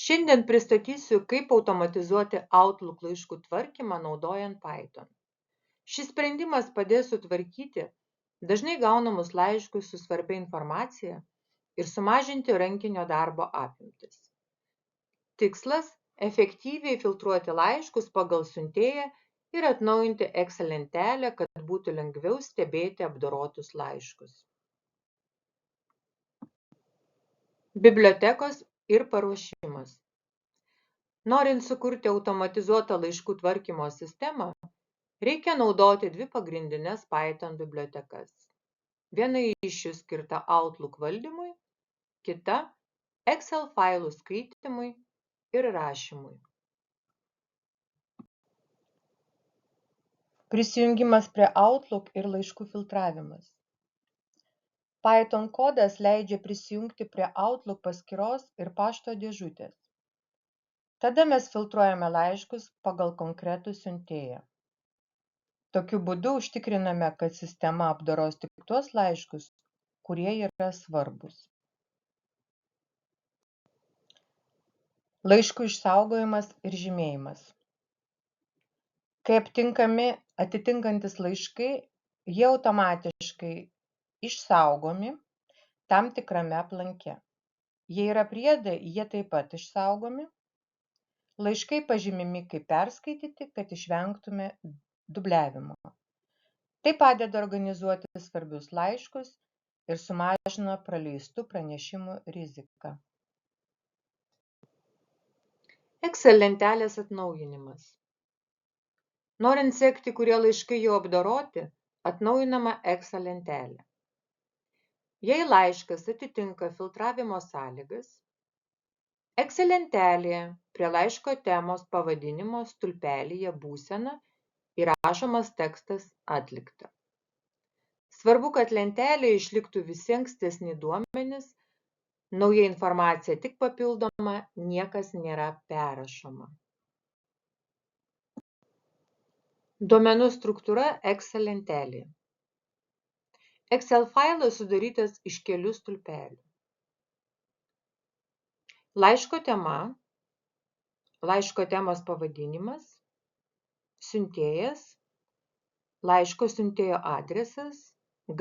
Šiandien pristatysiu, kaip automatizuoti Outlook laiškų tvarkymą naudojant Python. Šis sprendimas padės sutvarkyti dažnai gaunamus laiškus su svarbia informacija ir sumažinti rankinio darbo apimtis. Tikslas – efektyviai filtruoti laiškus pagal siuntėją ir atnaujinti Excel lentelę, kad būtų lengviau stebėti apdorotus laiškus. Bibliotekos ir paruošimas. Norint sukurti automatizuotą laiškų tvarkymo sistemą, reikia naudoti dvi pagrindines Python bibliotekas. Viena iš jų skirta Outlook valdymui, kita Excel failų skaitimui ir rašymui. Prisijungimas prie Outlook ir laiškų filtravimas. Python kodas leidžia prisijungti prie Outlook paskyros ir pašto dėžutės. Tada mes filtruojame laiškus pagal konkretų siuntėją. Tokiu būdu užtikriname, kad sistema apdoros tik tuos laiškus, kurie yra svarbus. Laiškų išsaugojimas ir žymėjimas. Kai aptinkami atitinkantis laiškai, jie automatiškai išsaugomi tam tikrame aplanke. Jei yra priedai, jie taip pat išsaugomi. Laiškai pažymimi kaip perskaityti, kad išvengtume dubliavimo. Tai padeda organizuoti svarbius laiškus ir sumažina praleistų pranešimų riziką. Excel lentelės atnaujinimas. Norint sekti, kurie laiškai jau apdoroti, atnaujinama Excel lentelė. Jei laiškas atitinka filtravimo sąlygas, Excel lentelėje prie laiško temos pavadinimo stulpelyje būsena įrašomas tekstas atlikta. Svarbu, kad lentelėje išliktų visi ankstesni duomenys, nauja informacija tik papildoma, niekas nėra perrašoma. Duomenų struktūra Excel lentelėje. Excel failas sudarytas iš kelių stulpelių. Laiško tema, laiško temos pavadinimas, siuntėjas, laiško siuntėjo adresas,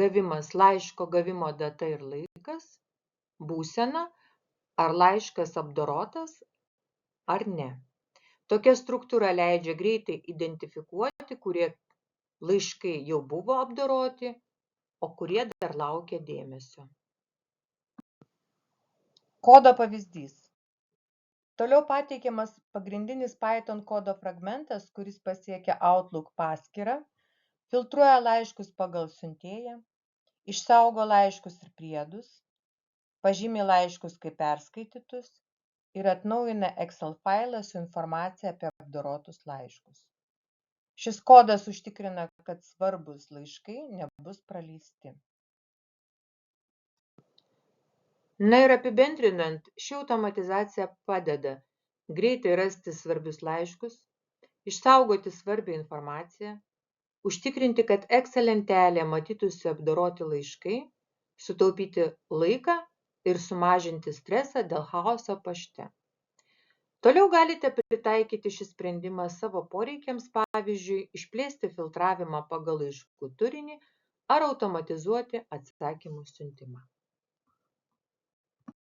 gavimas, laiško gavimo data ir laikas, būsena, ar laiškas apdorotas ar ne. Tokia struktūra leidžia greitai identifikuoti, kurie laiškai jau buvo apdoroti, o kurie dar laukia dėmesio. Kodo pavyzdys. Toliau pateikiamas pagrindinis Python kodo fragmentas, kuris pasiekia Outlook paskyrą, filtruoja laiškus pagal siuntėją, išsaugo laiškus ir priedus, pažymi laiškus kaip perskaitytus ir atnaujina Excel failą su informacija apie apdorotus laiškus. Šis kodas užtikrina, kad svarbus laiškai nebus praleisti. Na ir apibendrinant, ši automatizacija padeda greitai rasti svarbius laiškus, išsaugoti svarbią informaciją, užtikrinti, kad Excel lentelėje matytųsi apdoroti laiškai, sutaupyti laiką ir sumažinti stresą dėl chaoso pašte. Toliau galite pritaikyti šį sprendimą savo poreikiams, pavyzdžiui, išplėsti filtravimą pagal laiškų turinį ar automatizuoti atsakymų siuntimą.